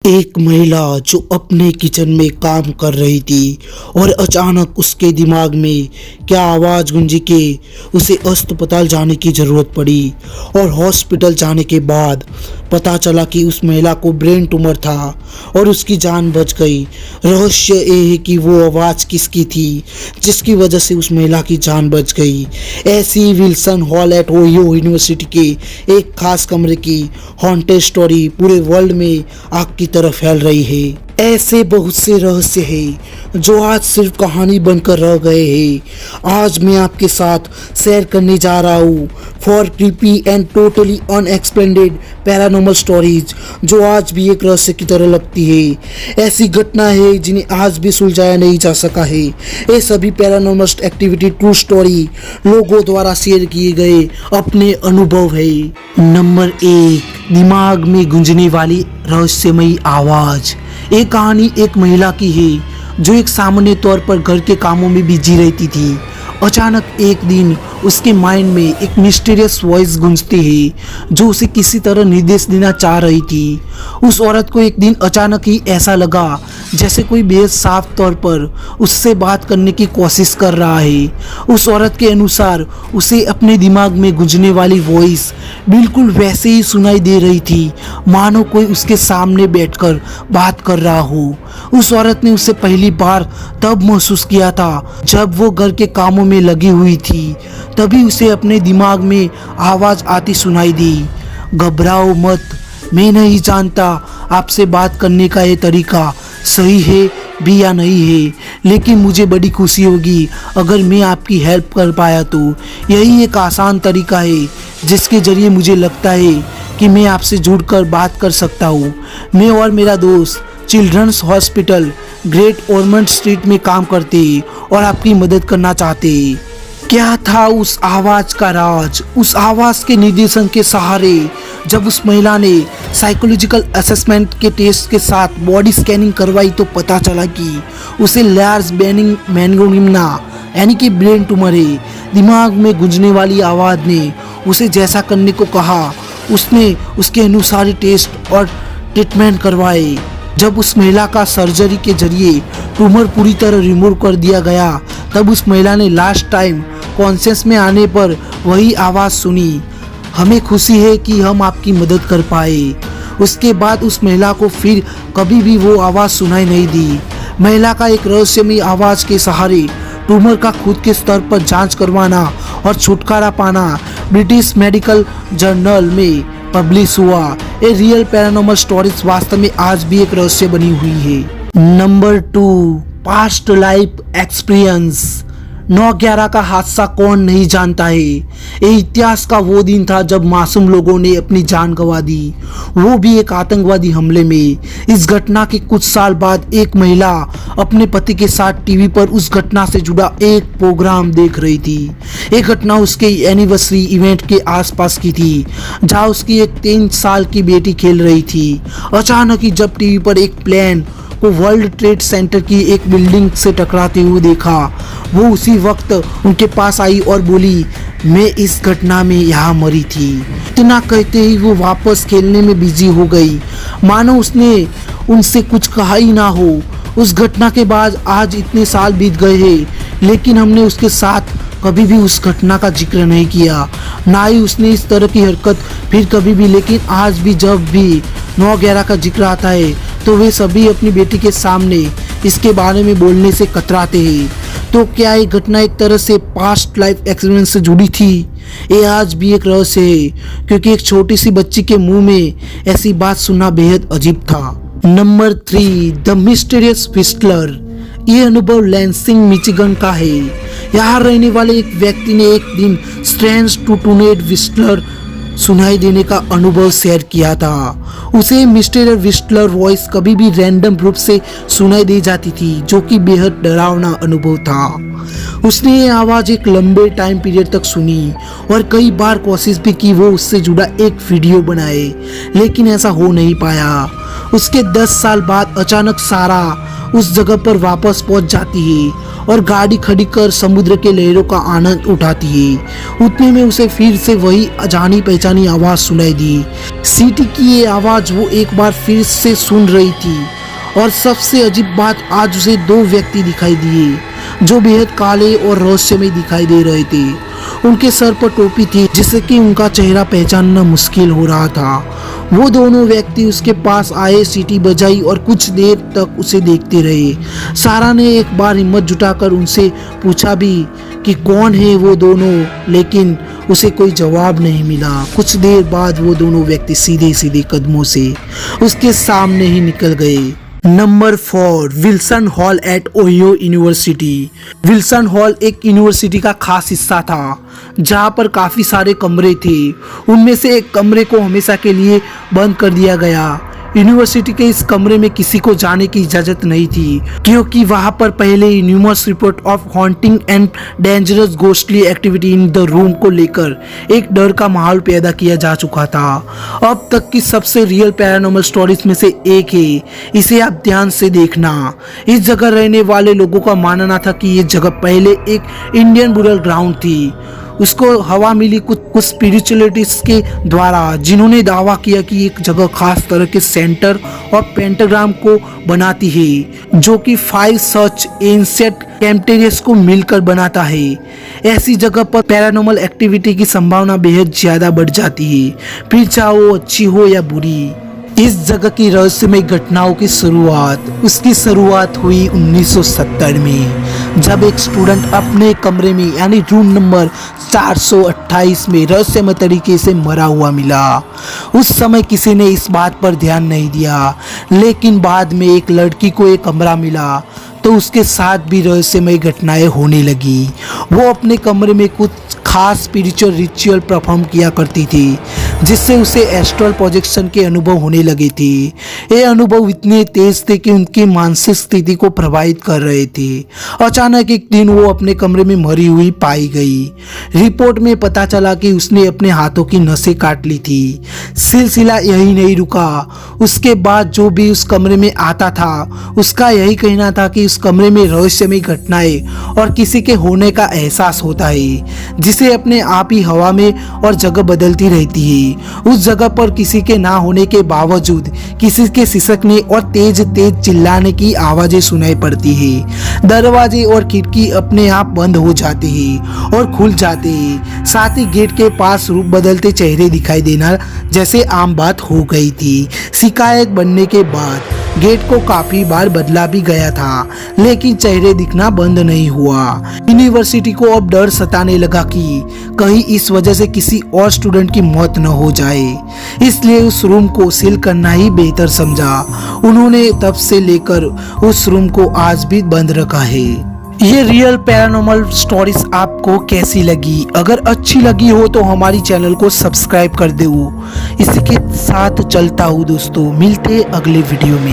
एक महिला जो अपने किचन में काम कर रही थी और अचानक उसके दिमाग में क्या आवाज़ गूंजी कि उसे अस्पताल जाने की ज़रूरत पड़ी। और हॉस्पिटल जाने के बाद पता चला कि उस महिला को ब्रेन ट्यूमर था और उसकी जान बच गई। रहस्य ये है कि वो आवाज़ किसकी थी जिसकी वजह से उस महिला की जान बच गई। ऐसी Wilson Hall at Ohio University के एक खास कमरे की हॉन्टेड स्टोरी पूरे वर्ल्ड में आग की तरह फैल रही है। ऐसे बहुत से रहस्य हैं जो आज सिर्फ कहानी बनकर रह गए हैं। आज मैं आपके साथ शेयर करने जा रहा हूँ for creepy and totally unexplained paranormal stories जो आज भी एक रहस्य की तरह लगती है। ऐसी घटना है जिन्हें आज भी सुलझाया नहीं जा सका है। ये सभी पैरानॉर्मल एक्टिविटी ट्रू स्टोरी लोगों द्वारा शेयर किए गए अपने अनुभव है। नंबर 1, दिमाग में गूंजने वाली रहस्यमयी आवाज़। ये कहानी एक महिला की है जो एक सामान्य तौर पर घर के कामों में बिजी रहती थी। अचानक एक दिन उसके माइंड में एक मिस्टीरियस वॉइस गूंजती है जो उसे किसी तरह निर्देश देना चाह रही थी। उस औरत को एक दिन अचानक ही ऐसा लगा जैसे कोई बेहद साफ तौर पर उससे बात करने की कोशिश कर रहा है। उस औरत के अनुसार उसे अपने दिमाग में गूंजने वाली वॉइस बिल्कुल वैसे ही सुनाई दे रही थी मानो कोई उसके सामने बैठकर बात कर रहा हो। उस औरत ने उसे पहली बार तब महसूस किया था जब वो घर के कामों में लगी हुई थी। तभी उसे अपने दिमाग में आवाज़ आती सुनाई दी, घबराओ मत, मैं नहीं जानता आपसे बात करने का ये तरीका सही है भी या नहीं है, लेकिन मुझे बड़ी खुशी होगी अगर मैं आपकी हेल्प कर पाया। तो यही एक आसान तरीका है जिसके ज़रिए मुझे लगता है कि मैं आपसे जुड़कर बात कर सकता हूँ। मैं और मेरा दोस्त चिल्ड्रंस हॉस्पिटल ग्रेट ऑर्मंड स्ट्रीट में काम करते और आपकी मदद करना चाहते। क्या था उस आवाज़ का राज? उस आवाज़ के निर्देशन के सहारे जब उस महिला ने साइकोलॉजिकल असेसमेंट के टेस्ट के साथ बॉडी स्कैनिंग करवाई तो पता चला कि उसे लार्ज बेनिंग मैंगोनिम्ना यानी कि ब्रेन ट्यूमर है। दिमाग में गूंजने वाली आवाज़ ने उसे जैसा करने को कहा उसने उसके अनुसार टेस्ट और ट्रीटमेंट करवाए। जब उस महिला का सर्जरी के जरिए ट्यूमर पूरी तरह रिमूव कर दिया गया तब उस महिला ने लास्ट टाइम कॉन्शियस में आने पर वही आवाज़ सुनी। हमें खुशी है कि हम आपकी मदद कर पाए। उसके बाद उस महिला को फिर कभी भी वो आवाज़ सुनाई नहीं दी। महिला का एक रहस्यमयी आवाज़ के सहारे ट्यूमर का खुद के स्तर पर जांच करवाना और छुटकारा पाना ब्रिटिश मेडिकल जर्नल में पब्लिश हुआ। ये रियल पैरानॉर्मल स्टोरीज वास्तव में आज भी एक रहस्य बनी हुई है। Number 2, past life experience. 9/11 का हादसा कौन नहीं जानता है। ये इतिहास का वो दिन था जब मासूम लोगों ने अपनी जान गंवा दी, वो भी एक आतंकवादी हमले में। इस घटना के कुछ साल बाद एक महिला अपने पति के साथ टीवी पर उस घटना से जुड़ा एक प्रोग्राम देख रही थी। ये घटना उसके एनिवर्सरी इवेंट के आसपास की थी जहाँ उसकी एक 3 साल की बेटी खेल रही थी। अचानक ही जब टीवी पर एक प्लेन को वर्ल्ड ट्रेड सेंटर की एक बिल्डिंग से टकराते हुए देखा, वो उसी वक्त उनके पास आई और बोली, मैं इस घटना में यहाँ मरी थी। इतना कहते ही वो वापस खेलने में बिजी हो गई मानो उसने उनसे कुछ कहा ही ना हो। उस घटना के बाद आज इतने साल बीत गए हैं लेकिन हमने उसके साथ कभी भी उस घटना का जिक्र नहीं किया, ना ही उसने इस तरह की हरकत फिर कभी भी। लेकिन आज भी जब भी 9/11 का जिक्र आता है तो वे सभी अपनी बेटी के सामने इसके बारे में बोलने से कतराते हैं। तो क्या ये घटना एक तरह से पास्ट लाइफ एक्सपीरियंस से जुड़ी थी? ये आज भी एक रहस्य है क्योंकि एक छोटी सी बच्ची के मुंह में ऐसी बात सुनना बेहद अजीब था। Number 3, the mysterious whistler. ये अनुभव लैंसिंग मिचिगन का है। यहाँ रहने वाले एक व्यक्ति ने एक दिन स्ट्रेंज टूटूनेट व्हिस्टलर सुनाई देने का अनुभव शेयर किया था। उसे मिस्टर व्हिस्टलर वॉइस कभी भी रैंडम रूप से सुनाई दे जाती थी जो कि बेहद डरावना अनुभव था। उसने ये आवाज़ एक लंबे टाइम पीरियड तक सुनी और कई बार कोशिश भी की वो उससे जुड़ा एक वीडियो बनाए, लेकिन ऐसा हो नहीं पाया। उसके 10 साल बाद अचानक सारा उस जगह पर वापस पहुंच जाती है और गाड़ी खड़ी कर समुद्र के लहरों का आनंद उठाती है। उतने में उसे फिर से वही जानी पहचानी आवाज सुनाई दी। सीटी की ये आवाज वो एक बार फिर से सुन रही थी। और सबसे अजीब बात, आज उसे दो व्यक्ति दिखाई दिए जो बेहद काले और रहस्यमय दिखाई दे रहे थे। उनके सर पर टोपी थी जिससे कि उनका चेहरा पहचानना मुश्किल हो रहा था। वो दोनों व्यक्ति उसके पास आए, सीटी बजाई और कुछ देर तक उसे देखते रहे। सारा ने एक बार हिम्मत जुटाकर उनसे पूछा भी कि कौन है वो दोनों, लेकिन उसे कोई जवाब नहीं मिला। कुछ देर बाद वो दोनों व्यक्ति सीधे सीधे कदमों से उसके सामने ही निकल गए। Number 4, Wilson Hall at Ohio University. Wilson Hall एक यूनिवर्सिटी का खास हिस्सा था जहाँ पर काफ़ी सारे कमरे थे। उनमें से एक कमरे को हमेशा के लिए बंद कर दिया गया। यूनिवर्सिटी के इस कमरे में किसी को जाने की इजाज़त नहीं थी क्योंकि वहाँ पर पहले ही numerous report of haunting and dangerous ghostly activity in the room को लेकर एक डर का माहौल पैदा किया जा चुका था। अब तक की सबसे रियल पैरानॉर्मल स्टोरीज में से एक है। इसे आप ध्यान से देखना। इस जगह रहने वाले लोगों का मानना था कि ये जगह पहले एक इंडियन बुरियल ग्राउंड थी। उसको हवा मिली कुछ स्पिरिचुअलिटीज के द्वारा, जिन्होंने दावा किया कि एक जगह खास तरह के सेंटर और पेंटाग्राम को बनाती है जो कि 5 सच एंशिएंट कैम्प्टेरियस को मिलकर बनाता है। ऐसी जगह पर पैरानॉर्मल एक्टिविटी की संभावना बेहद ज्यादा बढ़ जाती है, फिर चाहे वो अच्छी हो या बुरी। इस जगह की रहस्यमय घटनाओं की उसकी शुरुआत हुई 1970 में, जब एक स्टूडेंट अपने कमरे में यानी रूम नंबर 428 में रहस्यमय तरीके से मरा हुआ मिला। उस समय किसी ने इस बात पर ध्यान नहीं दिया, लेकिन बाद में एक लड़की को एक कमरा मिला तो उसके साथ भी रहस्यमय घटनाएं होने लगी। वो अपने कमरे में कुछ खास स्पिरिचुअल रिचुअल परफॉर्म किया करती थी जिससे उसे एस्ट्रल प्रोजेक्शन के अनुभव होने लगे थे। ये अनुभव इतने तेज थे कि उनकी मानसिक स्थिति को प्रभावित कर रहे थे। अचानक एक दिन वो अपने कमरे में मरी हुई पाई गई। रिपोर्ट में पता चला कि उसने अपने हाथों की नसें काट ली थी। सिलसिला यही नहीं रुका। उसके बाद जो भी उस कमरे में आता था उसका यही कहना था कि उस कमरे में रहस्यमय घटनाएं और किसी के होने का एहसास होता है जिसे अपने आप ही हवा में और जगह बदलती रहती है। उस जगह पर किसी के ना होने के बावजूद किसी के सिसकने और तेज तेज चिल्लाने की आवाजें सुनाई पड़ती है। दरवाजे और खिड़की अपने आप बंद हो जाते हैं और खुल जाते हैं। साथ ही गेट के पास रूप बदलते चेहरे दिखाई देना जैसे आम बात हो गई थी। शिकायत बनने के बाद गेट को काफी बार बदला भी गया था, लेकिन चेहरे दिखना बंद नहीं हुआ। यूनिवर्सिटी को अब डर सताने लगा कि कहीं इस वजह से किसी और स्टूडेंट की मौत न हो जाए, इसलिए उस रूम को सील करना ही बेहतर समझा। उन्होंने तब से लेकर उस रूम को आज भी बंद रखा है। ये रियल पैरानॉर्मल स्टोरीज आपको कैसी लगी? अगर अच्छी लगी हो तो हमारी चैनल को सब्सक्राइब कर दो। इसी के साथ चलता हूँ दोस्तों, मिलते अगले वीडियो में।